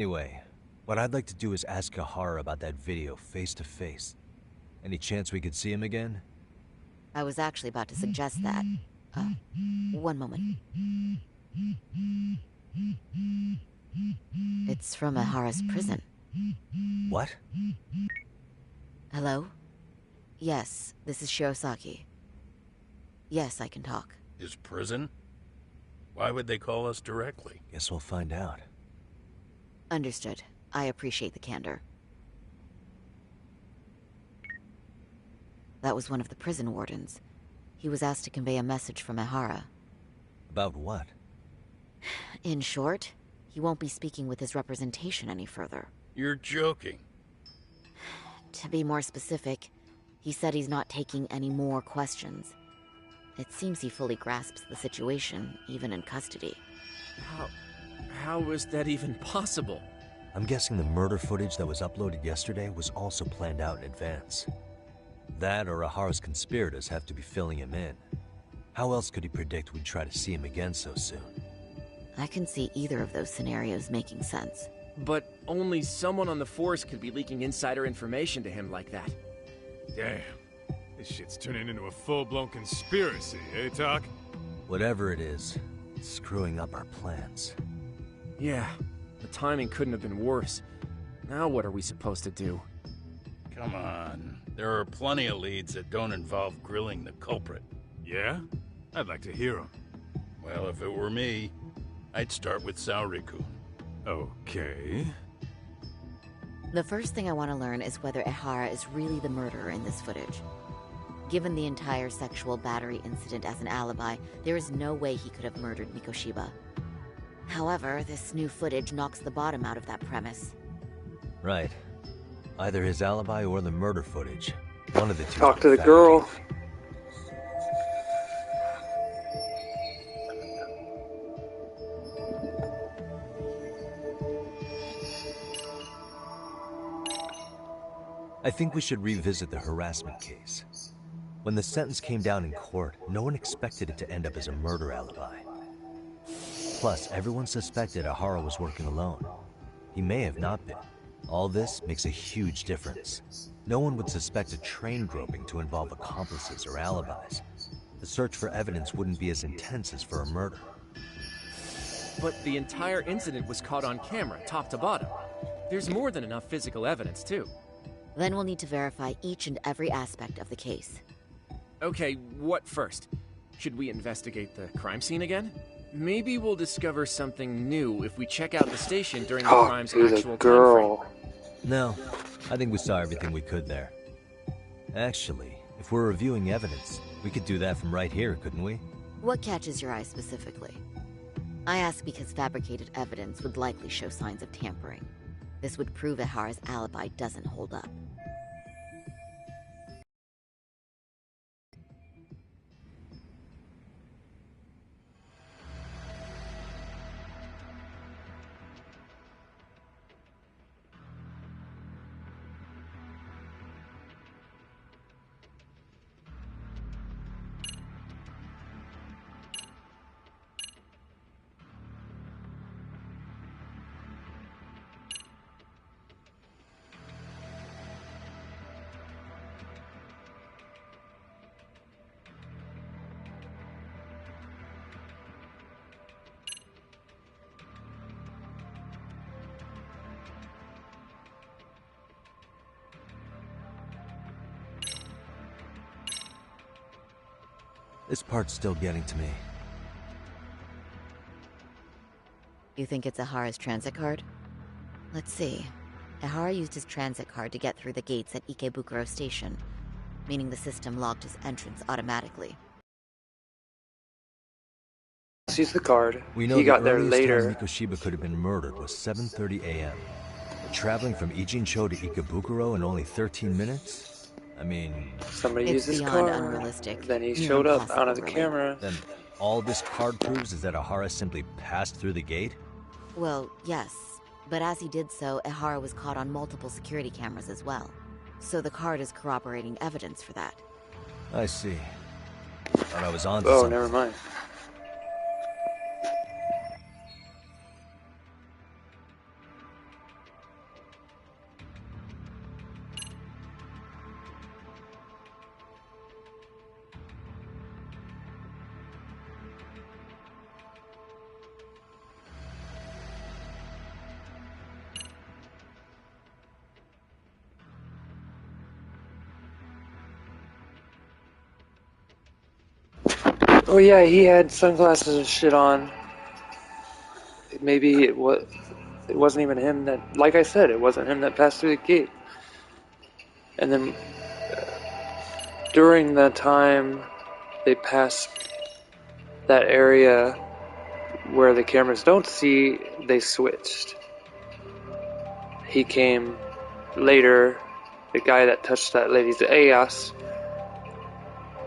Anyway, what I'd like to do is ask Ehara about that video face to face. Any chance we could see him again? I was actually about to suggest that. One moment. It's from Ehara's prison. What? Hello? Yes, this is Shirosaki. Yes, I can talk. His prison? Why would they call us directly? Guess we'll find out. Understood. I appreciate the candor. That was one of the prison wardens. He was asked to convey a message from Ehara. About what? In short, he won't be speaking with his representation any further. You're joking. To be more specific, he said he's not taking any more questions. It seems he fully grasps the situation, even in custody. How is that even possible? I'm guessing the murder footage that was uploaded yesterday was also planned out in advance. That or Ehara's conspirators have to be filling him in. How else could he predict we'd try to see him again so soon? I can see either of those scenarios making sense. But only someone on the force could be leaking insider information to him like that. Damn. This shit's turning into a full-blown conspiracy, eh, Doc? Whatever it is, it's screwing up our plans. Yeah, the timing couldn't have been worse. Now what are we supposed to do? Come on. There are plenty of leads that don't involve grilling the culprit. Yeah? I'd like to hear them. Well, if it were me, I'd start with Saori-kun. Okay. The first thing I want to learn is whether Ehara is really the murderer in this footage. Given the entire sexual battery incident as an alibi, there is no way he could have murdered Mikoshiba. However, this new footage knocks the bottom out of that premise. Right. Either his alibi or the murder footage. One of the two. Talk to the girl. I think we should revisit the harassment case. When the sentence came down in court, no one expected it to end up as a murder alibi. Plus, everyone suspected Ehara was working alone. He may have not been. All this makes a huge difference. No one would suspect a train groping to involve accomplices or alibis. The search for evidence wouldn't be as intense as for a murder. But the entire incident was caught on camera, top to bottom. There's more than enough physical evidence, too. Then we'll need to verify each and every aspect of the case. Okay, what first? Should we investigate the crime scene again? Maybe we'll discover something new if we check out the station during the Talk crime's to actual the time girl. frame. No, I think we saw everything we could there. Actually, if we're reviewing evidence, we could do that from right here, couldn't we? What catches your eye specifically? I ask because fabricated evidence would likely show signs of tampering. This would prove Ehara's alibi doesn't hold up. This part's still getting to me. You think it's Ehara's transit card? Let's see. Ehara used his transit card to get through the gates at Ikebukuro Station, meaning the system logged his entrance automatically. Let's use the card. We know He got the there earliest later. time Mikoshiba could have been murdered was 7:30 a.m. Traveling from Ijincho to Ikebukuro in only 13 minutes? I mean... Somebody It's used his beyond card. unrealistic. Then he Near showed up impossible, out of the really. camera. Then all this card proves is that Ehara simply passed through the gate? Well, yes. But as he did so, Ehara was caught on multiple security cameras as well. So the card is corroborating evidence for that. I see. Thought I was on to Oh, something. never mind. Oh yeah, he had sunglasses and shit on. Maybe it wasn't even him that, like I said, it wasn't him that passed through the gate. And then during the time they passed that area where the cameras don't see, they switched. He came later, the guy that touched that lady's ass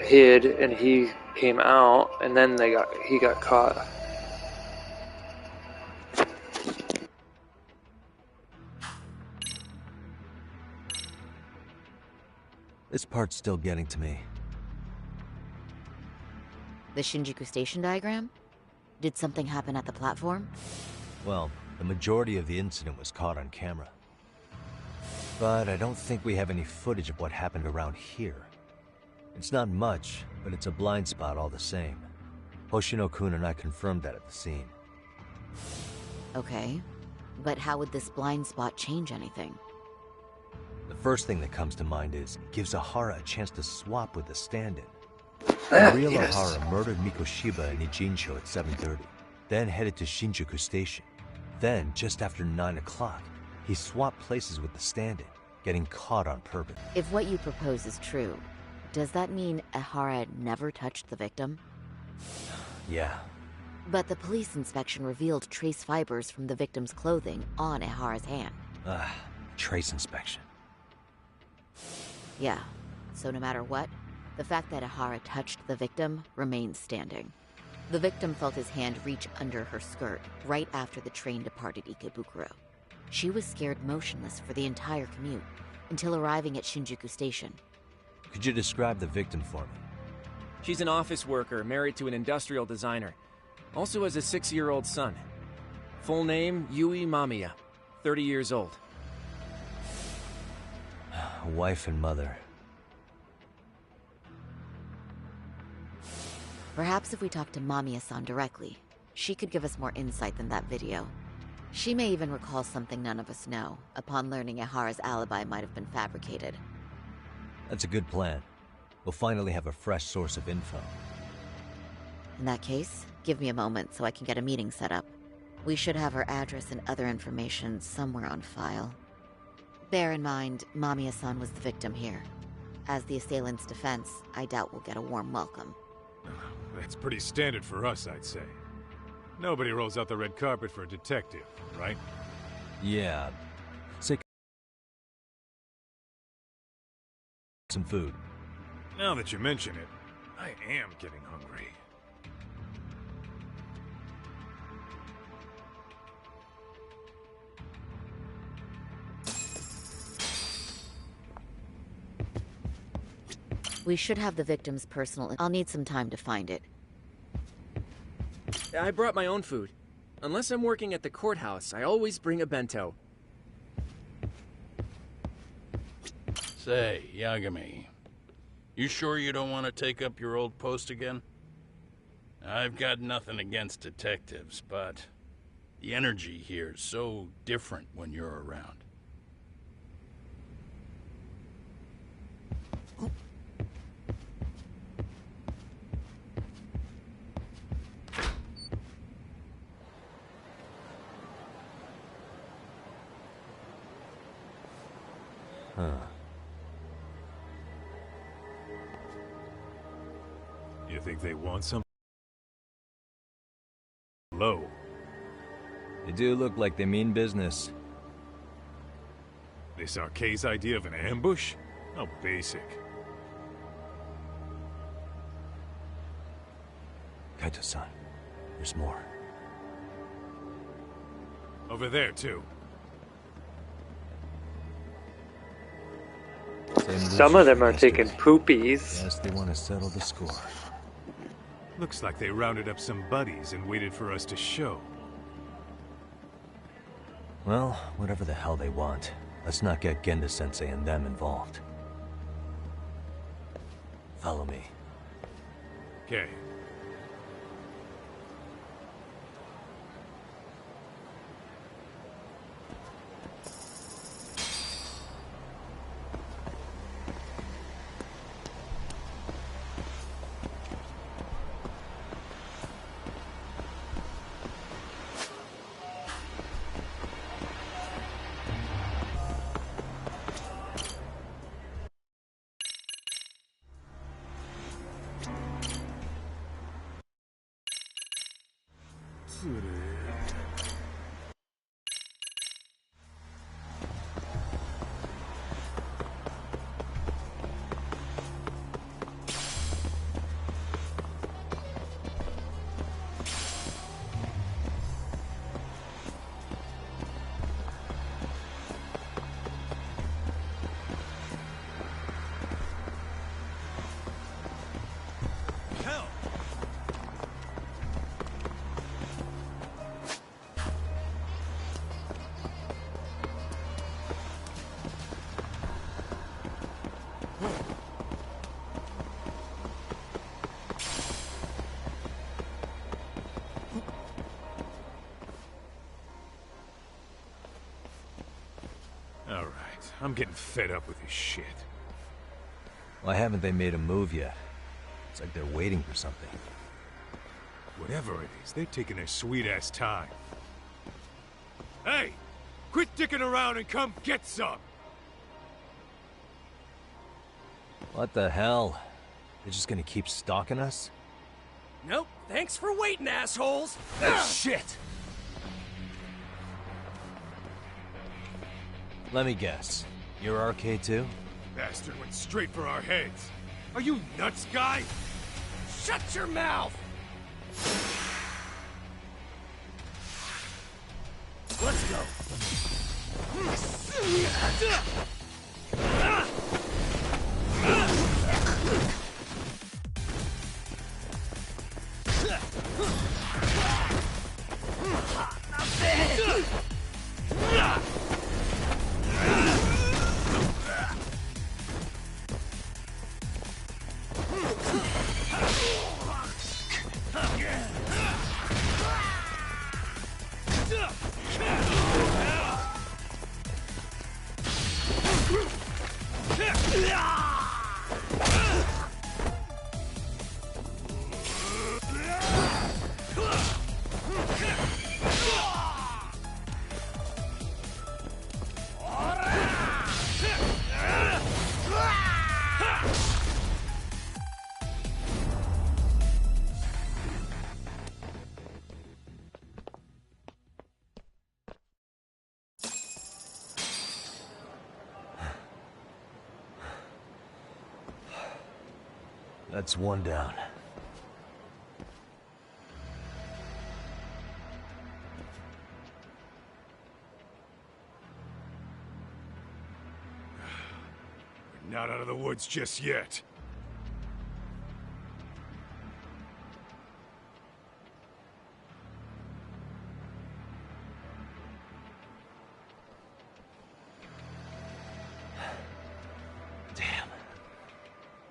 hid, and he came out, and then he got caught. This part's still getting to me. The Shinjuku Station diagram? Did something happen at the platform? Well, the majority of the incident was caught on camera. But I don't think we have any footage of what happened around here. It's not much, but it's a blind spot all the same. Hoshino-kun and I confirmed that at the scene. Okay. But how would this blind spot change anything? The first thing that comes to mind is it gives Ehara a chance to swap with the stand-in. Ah, The real yes. Ehara murdered Mikoshiba in Ijincho at 7:30, then headed to Shinjuku Station. Then, just after 9 o'clock, he swapped places with the stand-in, getting caught on purpose. If what you propose is true, does that mean Ehara never touched the victim? Yeah, But the police inspection revealed trace fibers from the victim's clothing on Ehara's hand. trace inspection. Yeah, so no matter what, the fact that Ehara touched the victim remains standing. The victim felt his hand reach under her skirt right after the train departed Ikebukuro. She was scared motionless for the entire commute until arriving at Shinjuku Station. Could you describe the victim for me? She's an office worker married to an industrial designer. Also has a 6-year-old son. Full name, Yui Mamiya. 30 years old. Wife and mother. Perhaps if we talk to Mamiya-san directly, she could give us more insight than that video. She may even recall something none of us know, upon learning Ehara's alibi might have been fabricated. That's a good plan. We'll finally have a fresh source of info. In that case, give me a moment so I can get a meeting set up. We should have her address and other information somewhere on file. Bear in mind, Mamiya-san was the victim here. As the assailant's defense, I doubt we'll get a warm welcome. That's pretty standard for us, I'd say. Nobody rolls out the red carpet for a detective, right? Yeah. Say some food. Now that you mention it, I am getting hungry. We should have the victim's personal... I'll need some time to find it. I brought my own food. Unless I'm working at the courthouse, I always bring a bento. Say, Yagami, you sure you don't want to take up your old post again? I've got nothing against detectives, but the energy here is so different when you're around. Huh. You think they want something? Low. They do look like they mean business. This K's idea of an ambush? How basic. Kaito-san, there's more. Over there, too. Some of them are taking poopies. Yes, they want to settle the score. Looks like they rounded up some buddies and waited for us to show. Well, whatever the hell they want, let's not get Genda-sensei and them involved. Follow me. Okay. Alright, I'm getting fed up with this shit. Why haven't they made a move yet? It's like they're waiting for something. Whatever it is, they're taking their sweet-ass time. Hey! Quit dicking around and come get some! What the hell? They're just gonna keep stalking us? Nope. Thanks for waiting, assholes. Shit! Let me guess. You're RK too? Bastard went straight for our heads. Are you nuts, guy? Shut your mouth. Let's go. That's one down. We're not out of the woods just yet.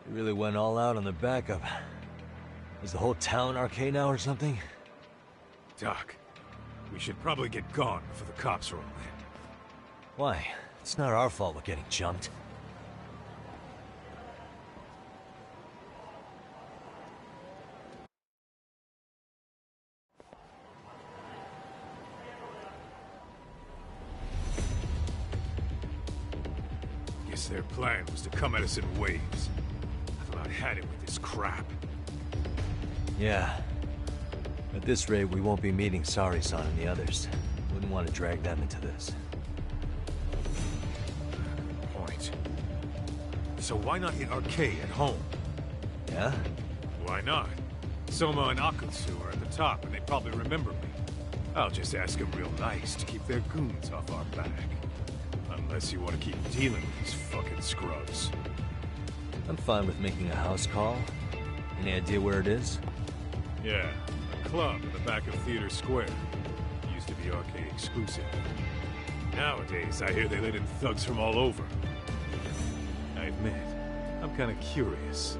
They really went all out on the backup. Is the whole town RK now or something? Doc, we should probably get gone before the cops roll in. Why? It's not our fault we're getting jumped. Guess their plan was to come at us in waves. I've about had it with this crap. Yeah. At this rate, we won't be meeting Sari-san and the others. Wouldn't want to drag them into this. Point. So why not hit RK at home? Yeah? Why not? Soma and Akutsu are at the top, and they probably remember me. I'll just ask them real nice to keep their goons off our back. Unless you want to keep dealing with these fucking scrubs. I'm fine with making a house call. Any idea where it is? Yeah, a club in the back of Theater Square. Used to be arcade exclusive. Nowadays, I hear they let in thugs from all over. I admit, I'm kinda curious.